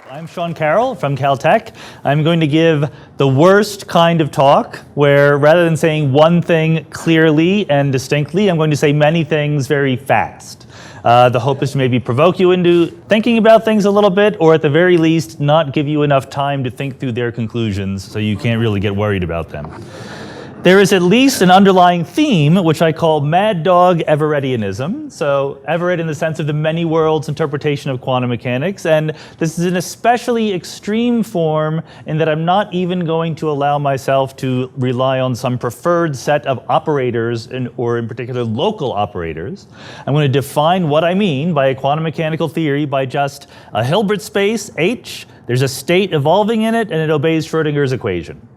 I'm Sean Carroll from Caltech. I'm going to give the worst kind of talk where rather than saying one thing clearly and distinctly, I'm going to say many things very fast. The hope is to maybe provoke you into thinking about things a little bit, or at the very least, not give you enough time to think through their conclusions so you can't really get worried about them. There is at least an underlying theme, which I call Mad Dog Eveready Anism. So Everett in the sense of the many worlds interpretation of quantum mechanics. And this is an especially extreme form in that I'm not even going to allow myself to rely on some preferred set of operators, or in particular local operators. I'm going to define what I mean by a quantum mechanical theory by just a Hilbert space, H, there's a state evolving in it, and it obeys Schrödinger's equation.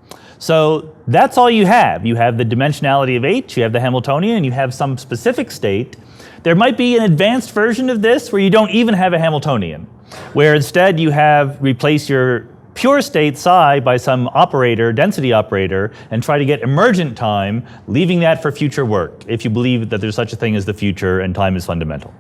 So that's all you have. You have the dimensionality of H, you have the Hamiltonian, and you have some specific state. There might be an advanced version of this where you don't even have a Hamiltonian, where instead you have replace your pure state psi by some operator, density operator, and try to get emergent time, leaving that for future work, if you believe that there's such a thing as the future and time is fundamental.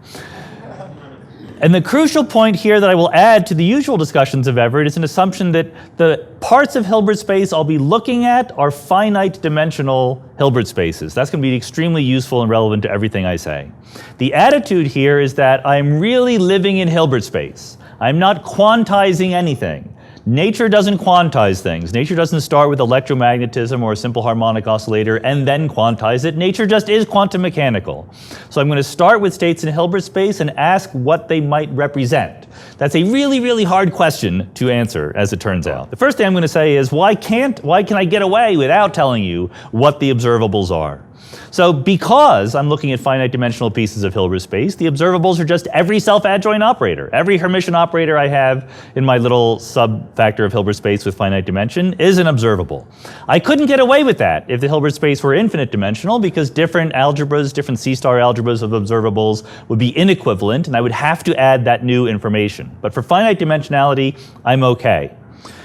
And the crucial point here that I will add to the usual discussions of Everett is an assumption that the parts of Hilbert space I'll be looking at are finite dimensional Hilbert spaces. That's going to be extremely useful and relevant to everything I say. The attitude here is that I'm really living in Hilbert space. I'm not quantizing anything. Nature doesn't quantize things. Nature doesn't start with electromagnetism or a simple harmonic oscillator and then quantize it. Nature just is quantum mechanical. So I'm going to start with states in Hilbert space and ask what they might represent. That's a really, really hard question to answer, as it turns out. The first thing I'm going to say is, why can I get away without telling you what the observables are? So because I'm looking at finite dimensional pieces of Hilbert space, the observables are just every self-adjoint operator. Every Hermitian operator I have in my little sub-factor of Hilbert space with finite dimension is an observable. I couldn't get away with that if the Hilbert space were infinite dimensional, because different algebras, different C-star algebras of observables would be inequivalent, and I would have to add that new information. But for finite dimensionality, I'm okay.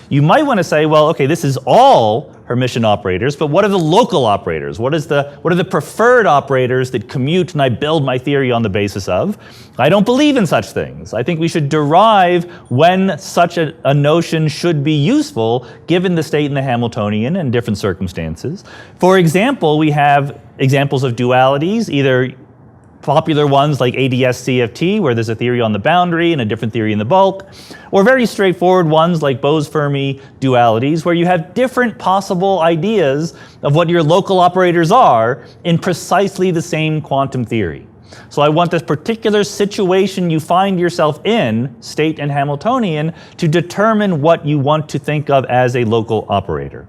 You might want to say, well, okay, this is all Hermitian operators, but what are the local operators? What are the preferred operators that commute and I build my theory on the basis of? I don't believe in such things. I think we should derive when such a notion should be useful given the state in the Hamiltonian and different circumstances. For example, we have examples of dualities, either popular ones like ADS-CFT, where there's a theory on the boundary and a different theory in the bulk, or very straightforward ones like Bose-Fermi dualities, where you have different possible ideas of what your local operators are in precisely the same quantum theory. So I want this particular situation you find yourself in, state and Hamiltonian, to determine what you want to think of as a local operator.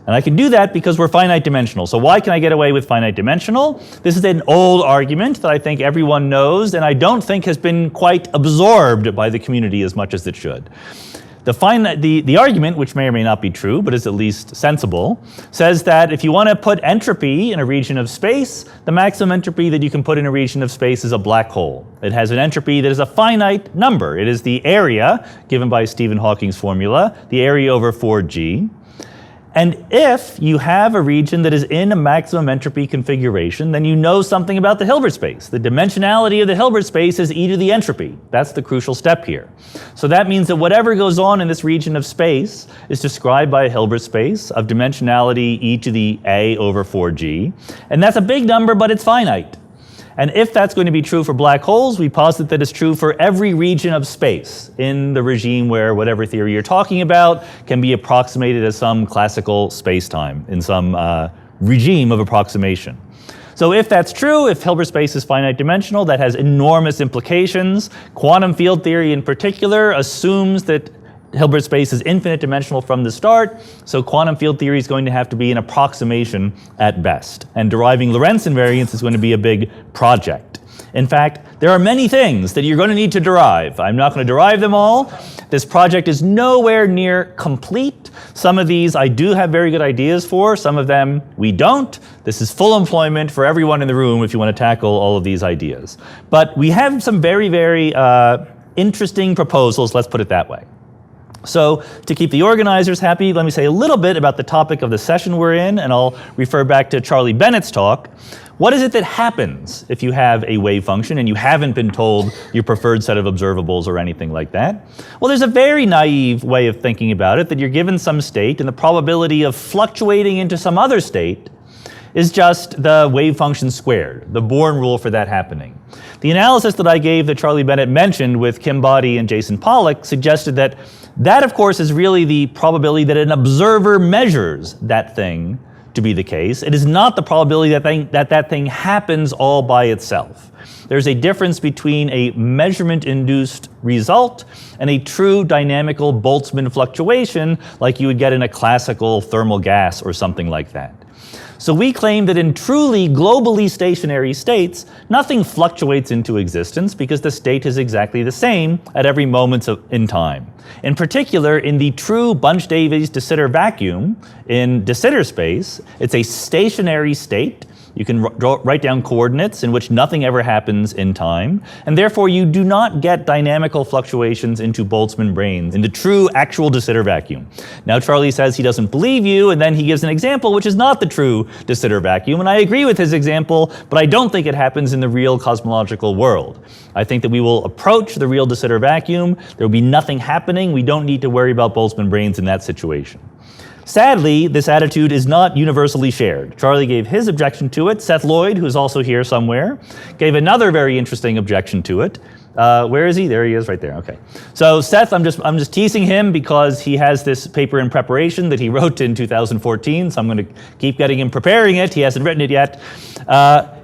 And I can do that because we're finite dimensional. So why can I get away with finite dimensional? This is an old argument that I think everyone knows, and I don't think has been quite absorbed by the community as much as it should. The argument, which may or may not be true, but is at least sensible, says that if you want to put entropy in a region of space, the maximum entropy that you can put in a region of space is a black hole. It has an entropy that is a finite number. It is the area, given by Stephen Hawking's formula, the area over 4G. And if you have a region that is in a maximum entropy configuration, then you know something about the Hilbert space. The dimensionality of the Hilbert space is e to the entropy. That's the crucial step here. So that means that whatever goes on in this region of space is described by a Hilbert space of dimensionality e to the a over 4G. And that's a big number, but it's finite. And if that's going to be true for black holes, we posit that it's true for every region of space in the regime where whatever theory you're talking about can be approximated as some classical space-time in some regime of approximation. So if that's true, if Hilbert space is finite dimensional, that has enormous implications. Quantum field theory in particular assumes that Hilbert space is infinite dimensional from the start, so quantum field theory is going to have to be an approximation at best. And deriving Lorentz invariance is going to be a big project. In fact, there are many things that you're going to need to derive. I'm not going to derive them all. This project is nowhere near complete. Some of these I do have very good ideas for, some of them we don't. This is full employment for everyone in the room if you want to tackle all of these ideas. But we have some very, very interesting proposals, let's put it that way. So to keep the organizers happy, let me say a little bit about the topic of the session we're in, and I'll refer back to Charlie Bennett's talk. What is it that happens if you have a wave function and you haven't been told your preferred set of observables or anything like that? Well, there's a very naive way of thinking about it, that you're given some state and the probability of fluctuating into some other state is just the wave function squared, the Born rule for that happening. The analysis that I gave that Charlie Bennett mentioned with Kim Boddy and Jason Pollock suggested that that, of course, is really the probability that an observer measures that thing to be the case. It is not the probability that thing happens all by itself. There's a difference between a measurement-induced result and a true dynamical Boltzmann fluctuation like you would get in a classical thermal gas or something like that. So we claim that in truly globally stationary states, nothing fluctuates into existence because the state is exactly the same at every moment in time. In particular, in the true Bunch-Davies de Sitter vacuum, in de Sitter space, it's a stationary state. You can write down coordinates in which nothing ever happens in time, and therefore you do not get dynamical fluctuations into Boltzmann branes in the true actual de Sitter vacuum. Now Charlie says he doesn't believe you, and then he gives an example which is not the true de Sitter vacuum, and I agree with his example, but I don't think it happens in the real cosmological world. I think that we will approach the real de Sitter vacuum, there will be nothing happening, we don't need to worry about Boltzmann branes in that situation. Sadly, this attitude is not universally shared. Charlie gave his objection to it. Seth Lloyd, who's also here somewhere, gave another very interesting objection to it. Where is he? There he is, right there. Okay. So Seth, I'm just teasing him because he has this paper in preparation that he wrote in 2014. So I'm going to keep getting him preparing it. He hasn't written it yet.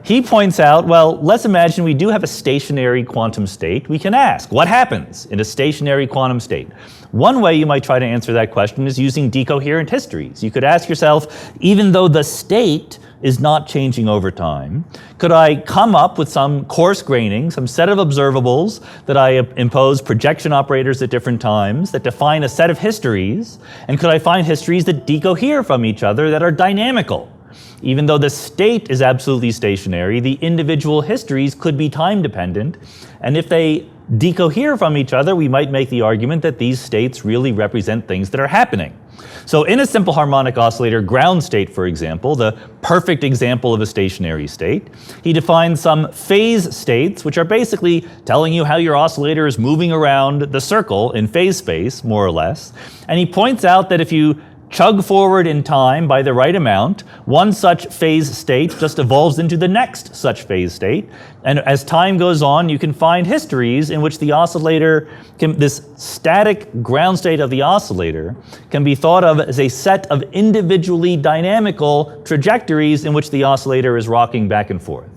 He points out, well, let's imagine we do have a stationary quantum state. We can ask, what happens in a stationary quantum state? One way you might try to answer that question is using decoherent histories. You could ask yourself, even though the state is not changing over time, could I come up with some coarse graining, some set of observables that I impose projection operators at different times that define a set of histories, and could I find histories that decohere from each other that are dynamical? Even though the state is absolutely stationary, the individual histories could be time dependent, and if they decohere from each other, we might make the argument that these states really represent things that are happening. So in a simple harmonic oscillator ground state, for example, the perfect example of a stationary state, he defines some phase states, which are basically telling you how your oscillator is moving around the circle in phase space, more or less. And he points out that if you chug forward in time by the right amount, one such phase state just evolves into the next such phase state. And as time goes on, you can find histories in which the oscillator this static ground state of the oscillator can be thought of as a set of individually dynamical trajectories in which the oscillator is rocking back and forth.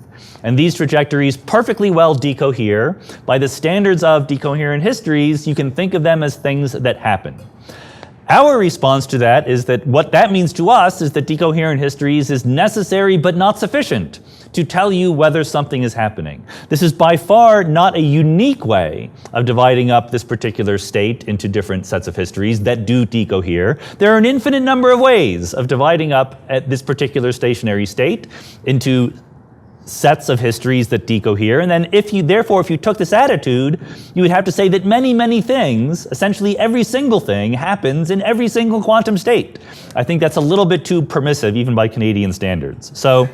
And these trajectories perfectly well decohere. By the standards of decoherent histories, you can think of them as things that happen. Our response to that is that what that means to us is that decoherent histories is necessary but not sufficient to tell you whether something is happening. This is by far not a unique way of dividing up this particular state into different sets of histories that do decohere. There are an infinite number of ways of dividing up this particular stationary state into sets of histories that decohere, and then if you took this attitude, you would have to say that many, many things, essentially every single thing, happens in every single quantum state. I think that's a little bit too permissive, even by Canadian standards. So,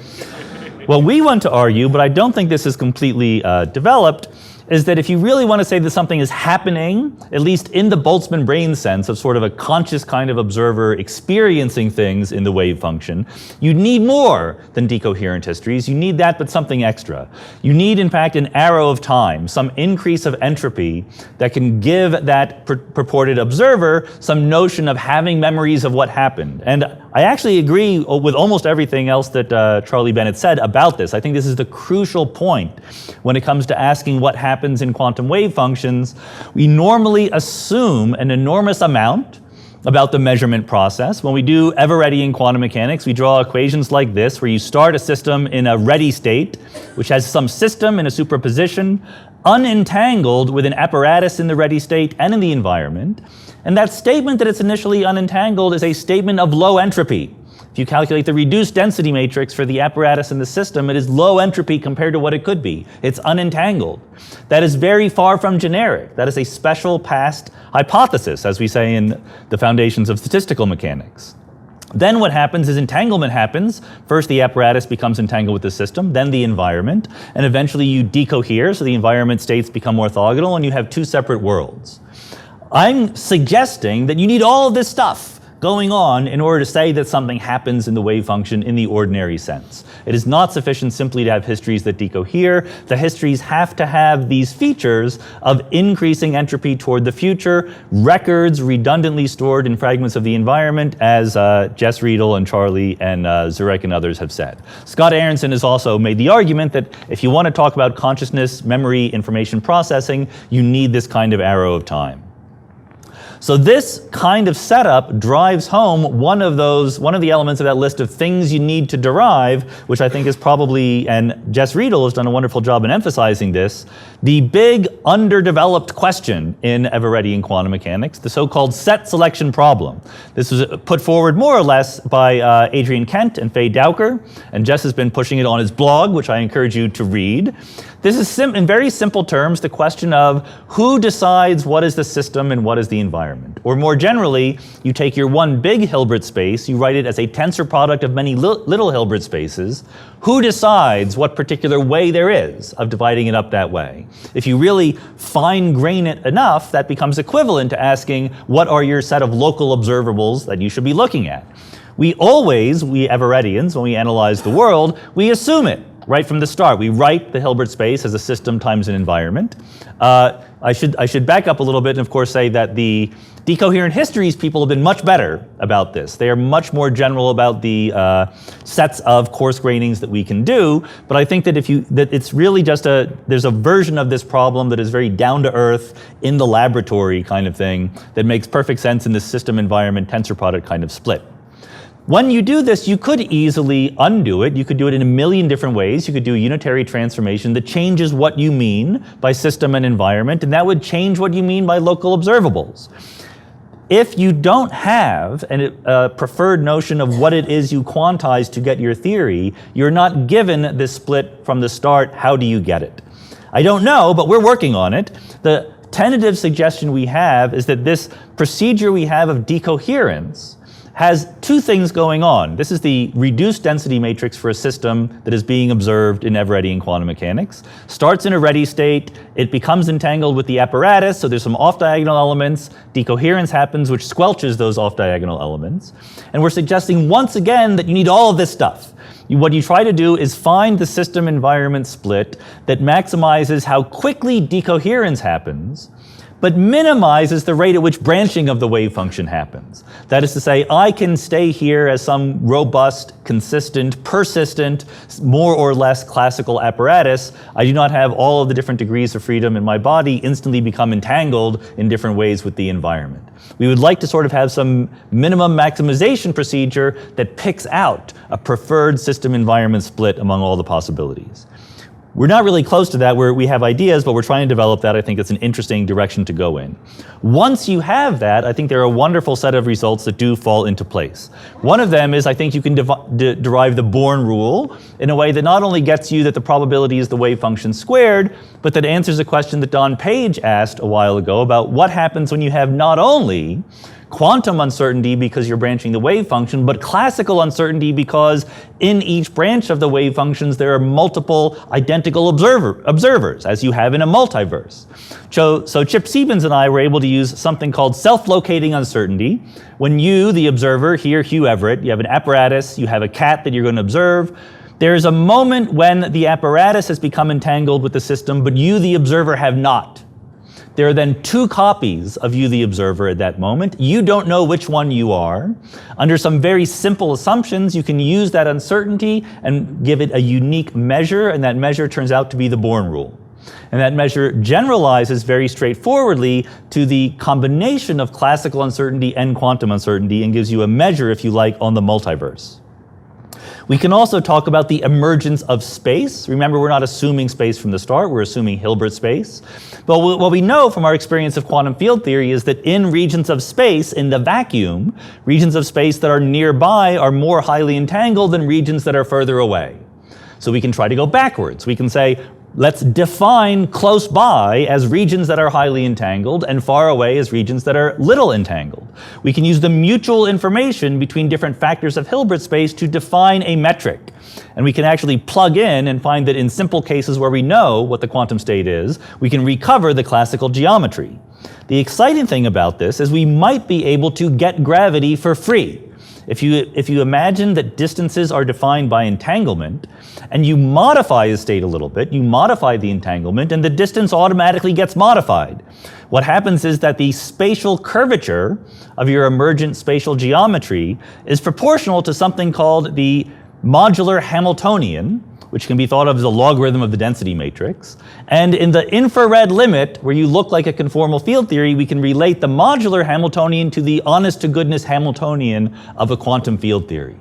what we want to argue, but I don't think this is completely developed, is that if you really want to say that something is happening, at least in the Boltzmann brane sense of sort of a conscious kind of observer experiencing things in the wave function, you need more than decoherent histories. You need that, but something extra. You need, in fact, an arrow of time, some increase of entropy that can give that purported observer some notion of having memories of what happened. And I actually agree with almost everything else that Charlie Bennett said about this. I think this is the crucial point when it comes to asking what happens in quantum wave functions. We normally assume an enormous amount about the measurement process. When we do Everettian quantum mechanics, we draw equations like this, where you start a system in a ready state, which has some system in a superposition, unentangled with an apparatus in the ready state and in the environment. And that statement that it's initially unentangled is a statement of low entropy. If If you calculate the reduced density matrix for the apparatus in the system, it is low entropy compared to what it could be. It's unentangled. That is very far from generic. That is a special past hypothesis, as we say in the foundations of statistical mechanics. Then what happens is entanglement happens. First the apparatus becomes entangled with the system, then the environment, and eventually you decohere, so the environment states become orthogonal and you have two separate worlds. I'm suggesting that you need all of this stuff going on in order to say that something happens in the wave function in the ordinary sense. It is not sufficient simply to have histories that decohere. The histories have to have these features of increasing entropy toward the future, records redundantly stored in fragments of the environment, as Jess Riedel and Charlie and Zurek and others have said. Scott Aronson has also made the argument that if you want to talk about consciousness, memory, information processing, you need this kind of arrow of time. So this kind of setup drives home one of the elements of that list of things you need to derive, which I think is probably, and Jess Riedel has done a wonderful job in emphasizing this, the big underdeveloped question in Everettian quantum mechanics, the so-called set selection problem. This was put forward more or less by Adrian Kent and Faye Dowker, and Jess has been pushing it on his blog, which I encourage you to read. This is in very simple terms the question of who decides what is the system and what is the environment. Or more generally, you take your one big Hilbert space, you write it as a tensor product of many little Hilbert spaces. Who decides what particular way there is of dividing it up that way? If you really fine grain it enough, that becomes equivalent to asking what are your set of local observables that you should be looking at. We Everettians, when we analyze the world, we assume it. Right from the start, we write the Hilbert space as a system times an environment. I should back up a little bit and of course say that the decoherent histories people have been much better about this. They are much more general about the sets of coarse grainings that we can do, but I think that it's really just there's a version of this problem that is very down to earth in the laboratory kind of thing that makes perfect sense in this system environment tensor product kind of split. When you do this, you could easily undo it. You could do it in a million different ways. You could do a unitary transformation that changes what you mean by system and environment, and that would change what you mean by local observables. If you don't have a preferred notion of what it is you quantize to get your theory, you're not given this split from the start. How do you get it? I don't know, but we're working on it. The tentative suggestion we have is that this procedure we have of decoherence has two things going on. This is the reduced density matrix for a system that is being observed in Everettian quantum mechanics. Starts in a ready state, it becomes entangled with the apparatus, so there's some off-diagonal elements, decoherence happens which squelches those off-diagonal elements. And we're suggesting once again that you need all of this stuff. What you try to do is find the system environment split that maximizes how quickly decoherence happens, but minimizes the rate at which branching of the wave function happens. That is to say, I can stay here as some robust, consistent, persistent, more or less classical apparatus. I do not have all of the different degrees of freedom in my body instantly become entangled in different ways with the environment. We would like to sort of have some minimum maximization procedure that picks out a preferred system environment split among all the possibilities. We're not really close to that, where we have ideas, but we're trying to develop that. I think it's an interesting direction to go in. Once you have that, I think there are a wonderful set of results that do fall into place. One of them is I think you can derive the Born rule in a way that not only gets you that the probability is the wave function squared, but that answers a question that Don Page asked a while ago about what happens when you have not only quantum uncertainty because you're branching the wave function, but classical uncertainty because in each branch of the wave functions there are multiple identical observers, as you have in a multiverse. So Chip Siebens and I were able to use something called self-locating uncertainty. When you, the observer, here Hugh Everett, you have an apparatus, you have a cat that you're going to observe, there is a moment when the apparatus has become entangled with the system, but you, the observer, have not. There are then two copies of you, the observer, at that moment. You don't know which one you are. Under some very simple assumptions, you can use that uncertainty and give it a unique measure, and that measure turns out to be the Born rule. And that measure generalizes very straightforwardly to the combination of classical uncertainty and quantum uncertainty and gives you a measure, if you like, on the multiverse. We can also talk about the emergence of space. Remember, we're not assuming space from the start, we're assuming Hilbert space. But what we know from our experience of quantum field theory is that in regions of space, in the vacuum, regions of space that are nearby are more highly entangled than regions that are further away. So we can try to go backwards. We can say, let's define close by as regions that are highly entangled and far away as regions that are little entangled. We can use the mutual information between different factors of Hilbert space to define a metric. And we can actually plug in and find that in simple cases where we know what the quantum state is, we can recover the classical geometry. The exciting thing about this is we might be able to get gravity for free. If you imagine that distances are defined by entanglement, and you modify a state a little bit, you modify the entanglement, and the distance automatically gets modified. What happens is that the spatial curvature of your emergent spatial geometry is proportional to something called the modular Hamiltonian, which can be thought of as a logarithm of the density matrix. And in the infrared limit, where you look like a conformal field theory, we can relate the modular Hamiltonian to the honest-to-goodness Hamiltonian of a quantum field theory.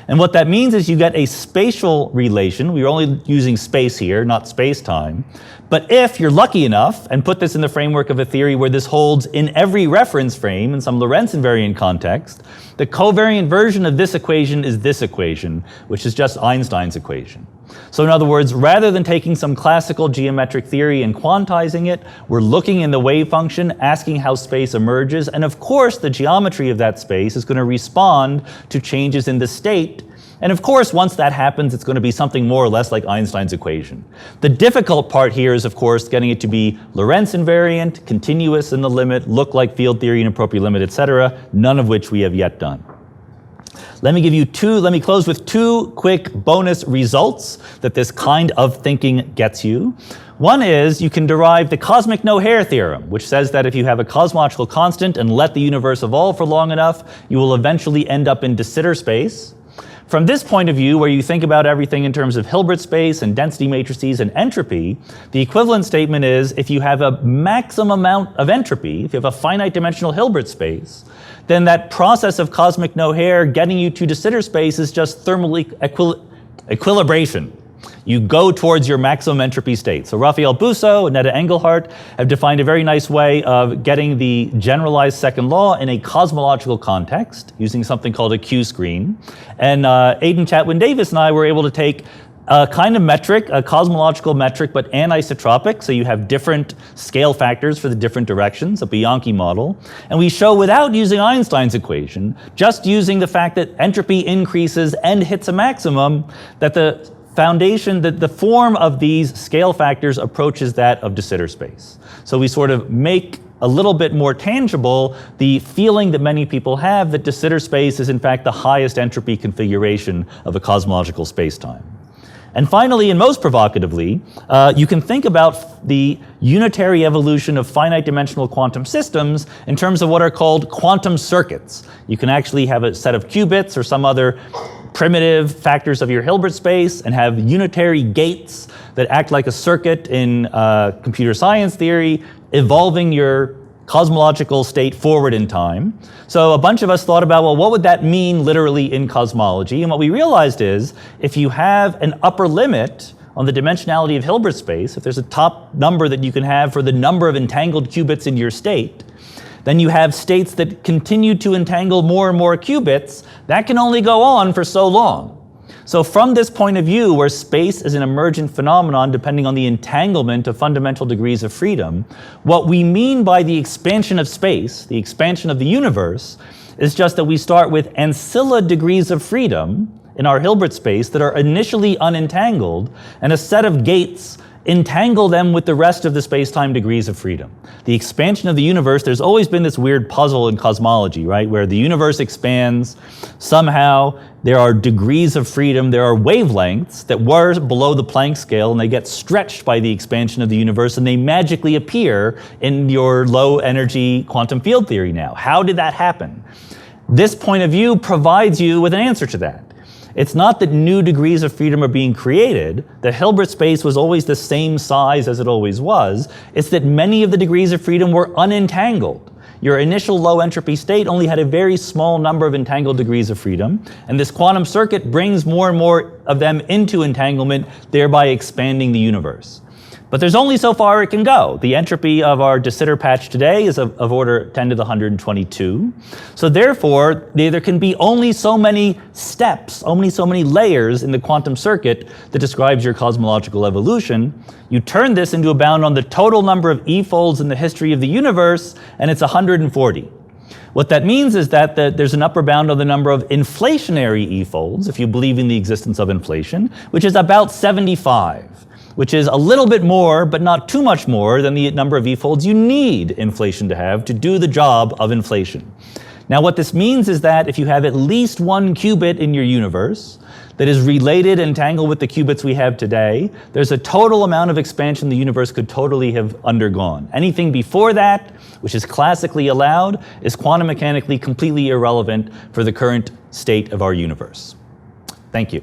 And what that means is you get a spatial relation. We're only using space here, not space-time. But if you're lucky enough, and put this in the framework of a theory where this holds in every reference frame in some Lorentz invariant context, the covariant version of this equation is this equation, which is just Einstein's equation. So in other words, rather than taking some classical geometric theory and quantizing it, we're looking in the wave function, asking how space emerges, and of course the geometry of that space is going to respond to changes in the state. And of course, once that happens, it's going to be something more or less like Einstein's equation. The difficult part here is, of course, getting it to be Lorentz invariant, continuous in the limit, look like field theory in appropriate limit, etc., none of which we have yet done. Let me close with two quick bonus results that this kind of thinking gets you. One is you can derive the cosmic no-hair theorem, which says that if you have a cosmological constant and let the universe evolve for long enough, you will eventually end up in de Sitter space. From this point of view, where you think about everything in terms of Hilbert space and density matrices and entropy, the equivalent statement is if you have a maximum amount of entropy, if you have a finite dimensional Hilbert space, then that process of cosmic no-hair getting you to de Sitter space is just thermal equilibration. You go towards your maximum entropy state. So Raphael Busso and Netta Engelhardt have defined a very nice way of getting the generalized second law in a cosmological context using something called a Q-screen. And Aidan Chatwin-Davis and I were able to take a kind of metric, a cosmological metric, but anisotropic, so you have different scale factors for the different directions, a Bianchi model. And we show without using Einstein's equation, just using the fact that entropy increases and hits a maximum, that the foundation, that the form of these scale factors approaches that of de Sitter space. So we sort of make a little bit more tangible the feeling that many people have that de Sitter space is in fact the highest entropy configuration of a cosmological spacetime. And finally, and most provocatively, you can think about the unitary evolution of finite dimensional quantum systems in terms of what are called quantum circuits. You can actually have a set of qubits or some other primitive factors of your Hilbert space and have unitary gates that act like a circuit in computer science theory, evolving your cosmological state forward in time. So a bunch of us thought about, well, what would that mean literally in cosmology? And what we realized is, if you have an upper limit on the dimensionality of Hilbert space, if there's a top number that you can have for the number of entangled qubits in your state, then you have states that continue to entangle more and more qubits. That can only go on for so long. So from this point of view, where space is an emergent phenomenon depending on the entanglement of fundamental degrees of freedom, what we mean by the expansion of space, the expansion of the universe, is just that we start with ancilla degrees of freedom in our Hilbert space that are initially unentangled, and a set of gates entangle them with the rest of the space-time degrees of freedom. The expansion of the universe, there's always been this weird puzzle in cosmology, right? Where the universe expands, somehow there are degrees of freedom, there are wavelengths that were below the Planck scale, and they get stretched by the expansion of the universe, and they magically appear in your low-energy quantum field theory now. How did that happen? This point of view provides you with an answer to that. It's not that new degrees of freedom are being created. The Hilbert space was always the same size as it always was. It's that many of the degrees of freedom were unentangled. your initial low entropy state only had a very small number of entangled degrees of freedom, and this quantum circuit brings more and more of them into entanglement, thereby expanding the universe. But there's only so far it can go. The entropy of our de Sitter patch today is of order 10 to the 122. So therefore, there can be only so many steps, only so many layers in the quantum circuit that describes your cosmological evolution. You turn this into a bound on the total number of E-folds in the history of the universe, and it's 140. What that means is that there's an upper bound on the number of inflationary E-folds, if you believe in the existence of inflation, which is about 75. Which is a little bit more, but not too much more than the number of E-folds you need inflation to have to do the job of inflation. Now what this means is that if you have at least one qubit in your universe that is related and entangled with the qubits we have today, there's a total amount of expansion the universe could totally have undergone. Anything before that, which is classically allowed, is quantum mechanically completely irrelevant for the current state of our universe. Thank you.